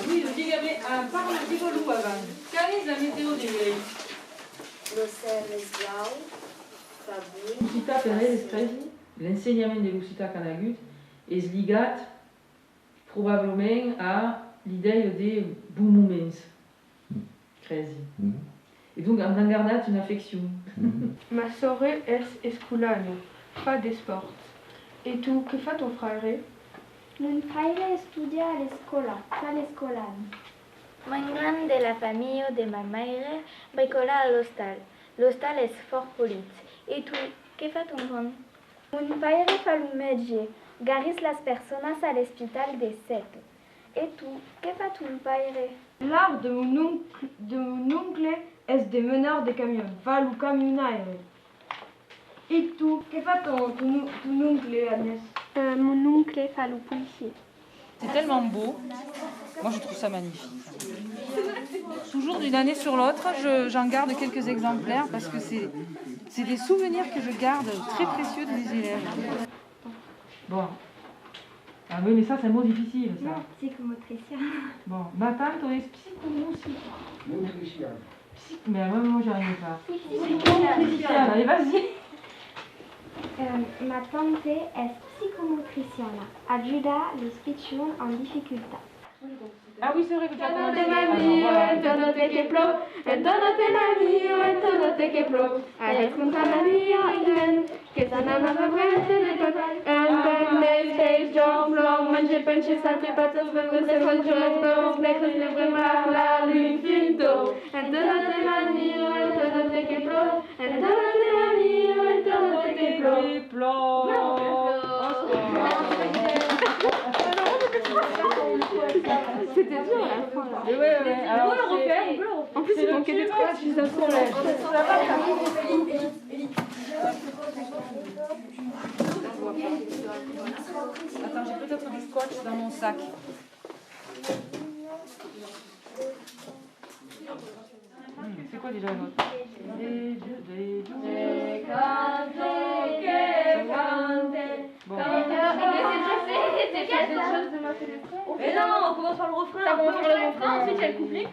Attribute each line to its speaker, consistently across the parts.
Speaker 1: Lui, parle rigolo avant. Quelle est la météo de lei?
Speaker 2: Lo cel és blau, fa buit.
Speaker 3: Lucita per ell és crisi, l'ensenyament de Lucita que han hagut és lligat probablement a l'idea de bons moments. Crisi. Et donc han engarnat una afecció.
Speaker 4: Ma sore es esculano, fa de sport. Et tu, que fa ton frère?
Speaker 5: Mon frère estudia a l'escola, fa l'escolan.
Speaker 2: Mon gran de la famille de ma mare bricola a l'hostal. L'hostal és fort polit. Et tu, què fa ton grand?
Speaker 5: Mon pare fa un metge, garis las personas a l'hospital de Sète. Et tu, què fa ton pare?
Speaker 4: L'art de mon oncle est de meneur de camion, fa le camionaire. Et tu, que fa ton oncle, Agnès?
Speaker 5: Mon oncle fa le policier.
Speaker 1: C'est tellement beau. Moi, je trouve ça magnifique. Toujours d'une année sur l'autre, j'en garde quelques exemplaires parce que c'est des souvenirs que je garde très précieux de mes élèves.
Speaker 3: Bon. Ah oui, mais ça, c'est un mot difficile, ça.
Speaker 5: Non, psychomotricien.
Speaker 3: Bon, ma tante est psychomotricienne. Mais moi, j'y arrive pas. Psychomotricienne, allez, vas-y.
Speaker 5: Ma tante est psychomotriciana. Ayuda los pichón en dificultad.
Speaker 3: Ah oui, c'est vrai que tu as
Speaker 4: Entonate mamio, entonate que plo, entonate mamio, entonate que plo. Avec un mamio, ingen, que sana ma favorite de tot. Un bon mes face, John Flong, manger penche, salte patas, bebes de conjoint, bons negros, le vraiment la l'infinito. Entonate mamio, entonate que plo, entonate mamio, entonate que plo. C'était dur à la fin.
Speaker 3: Ouais, ouais. Alors,
Speaker 4: On peut le refaire. En plus, il manquait des trucs. Je suis un peu là.
Speaker 1: Attends, j'ai peut-être du scotch dans mon sac.
Speaker 3: C'est quoi déjà l'autre? Bon.
Speaker 4: Mais non, on commence par le refrain. Ça commence par le refrain, ensuite il y a le couplet.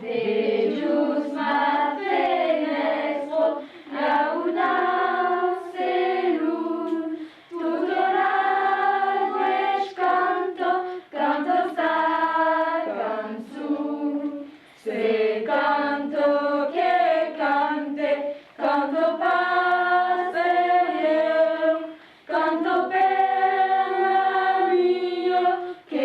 Speaker 2: Deus ma fenestro, launa celul, tutelar hueș canto sta canțun, se canto che cante, canto pas eu, canto per mio, che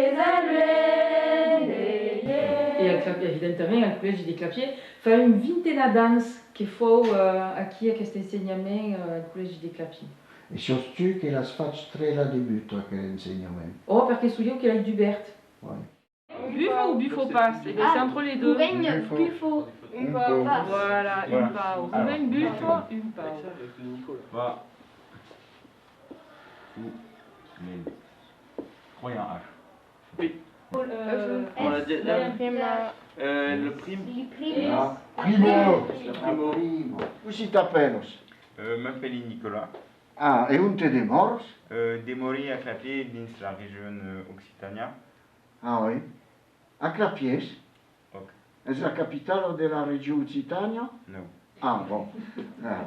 Speaker 3: evidentemente al Collège des Clapiers fa un vintena d'anys che fou aquí aquest ensenyament al Collège des Clapiers.
Speaker 6: E sostu che la sfaci tre la debutto a quell'insegnamento.
Speaker 3: Oh, perché studiò che era Dubert.
Speaker 6: Ouais.
Speaker 1: Buffo ou buffo passe? Eh bien, c'est entre les deux.
Speaker 4: Buffo.
Speaker 1: Voilà, une pau. Ou même buffo, une pau.
Speaker 7: Va. Mais. Croyant H.
Speaker 1: Oui.
Speaker 7: On l'a dit. Le prime.
Speaker 6: Ah, primo!
Speaker 7: Primo.
Speaker 6: Primo. Où si t'appelles?
Speaker 7: M'appelle Nicolas.
Speaker 6: Ah, e un te demors?
Speaker 7: Démoré à Clapier, dans la région Occitania.
Speaker 6: Ah oui. A Clapiers?
Speaker 7: Ok.
Speaker 6: È la capitale della regione Occitania?
Speaker 7: No.
Speaker 6: Ah, bon.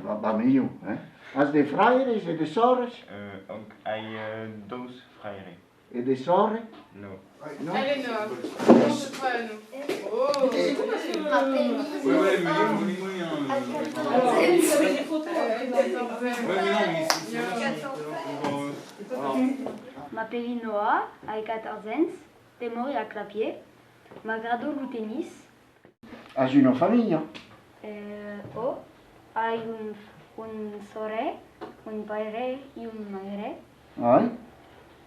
Speaker 6: Va meglio, eh? Has de fraires e de sores?
Speaker 7: Donc, hay dos frères.
Speaker 6: E de sore?
Speaker 7: No.
Speaker 6: No?
Speaker 4: Allez, non. Non, c'est pas non. Oh.
Speaker 7: Ouais, mais
Speaker 1: Alors, vous avez des photos
Speaker 8: M'appelle Noah, ai 14 ans, te mori a Clapier, m'agrado le tennis.
Speaker 6: Has una famiglia?
Speaker 8: Hai un sore, un pare e un mare.
Speaker 6: Hai?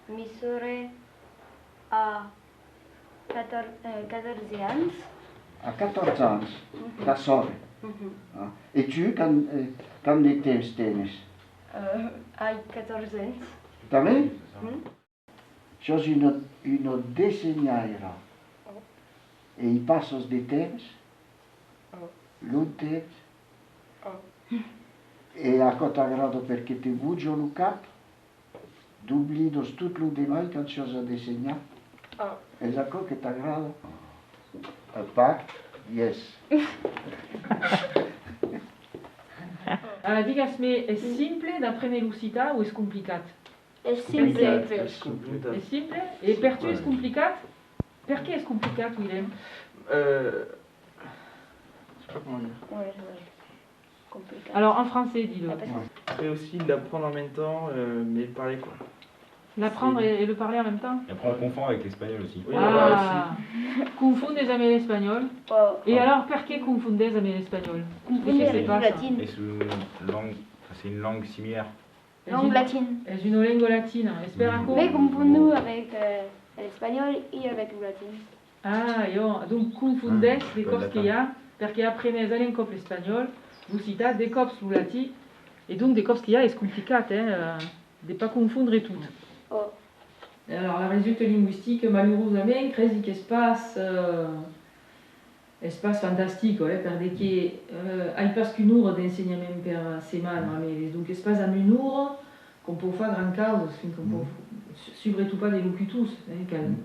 Speaker 8: Mi sore a 14 ans.
Speaker 6: A 14 anys. Da sore. Ah. E tu, quand de temps tens?
Speaker 8: Hai 14 ans.
Speaker 6: També? Això és una desenyaire. E hi passes de temps, l'un temps, e a cosa t'agrada perché ti bugio il capo, d'oblidos tot lo demais quand tu has dissenyat. És algo que t'agrada? El pacte? Yes.
Speaker 3: Digas-me, é simple d'après Lucita ou é complicat?
Speaker 2: É simple.
Speaker 3: É simple? E per tu é complicat? Per què és complicat, Willem?
Speaker 9: Je sais pas comment dire.
Speaker 2: Ouais, compliqué.
Speaker 3: Alors en français, dis-le.
Speaker 9: Et aussi d'apprendre en même temps, mais de parler quoi.
Speaker 3: L'apprendre et le parler en même temps?
Speaker 7: Et après, on confond avec l'espagnol aussi.
Speaker 9: Oui,
Speaker 3: Ah, confundes amb l'espagnol.
Speaker 2: Oh,
Speaker 3: Et alors, per què confundes amb l'espagnol?
Speaker 8: Confondre avec
Speaker 3: pas
Speaker 8: le
Speaker 3: ça.
Speaker 8: latine.
Speaker 7: Et c'est une langue similaire.
Speaker 8: Langue latine.
Speaker 3: És una llengua latina. Esperaco?
Speaker 8: Mais confondons avec l'espagnol et avec le latine.
Speaker 3: Ah, jo, donc confundes les cops que hi ha, perquè aprenes en cop l'espanyol, Lucita, des cops lo latí, et donc des cops que hi ha és complicat, de pas confondre tot.
Speaker 2: Oh.
Speaker 3: Alors, la résulte linguistique, malheureusament, crec que espace fantastic, perquè hi pas qu'une heure d'ensenyament per setmana, donc espace amb une heure, qu'on peut faire grand causes, qu'on peut sobretot pas des locutus, qu'un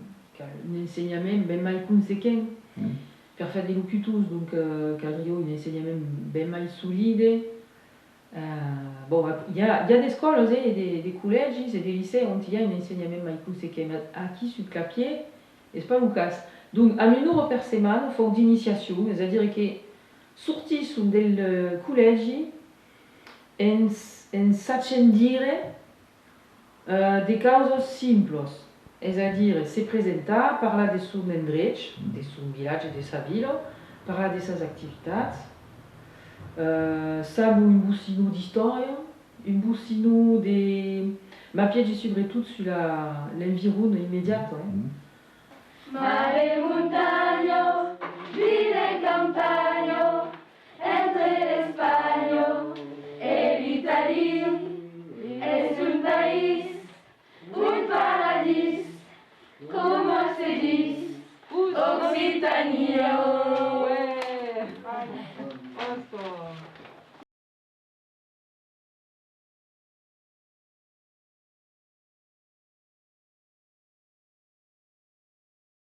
Speaker 3: ensenyament ben mai consequent per fer des locutus, donc cal hi ha un ensenyament ben mai solide. Bon, il y a des écoles, des collèges et des lycées où il y a un enseignement mai consequent. Aquí, sur Clapier, c'est pas le cas. Donc, à une heure par semaine, il faut d'initiation, c'est-à-dire que sortis del collège, en sachant dire des causes simples. C'est-à-dire, se présenter, parler de son endroit, de son village, de sa ville, parler de ses activités, savoir un boussino d'histoire, un boussino de... Ma piège surtout sur l'environnement immédiat.
Speaker 4: Mare montagne.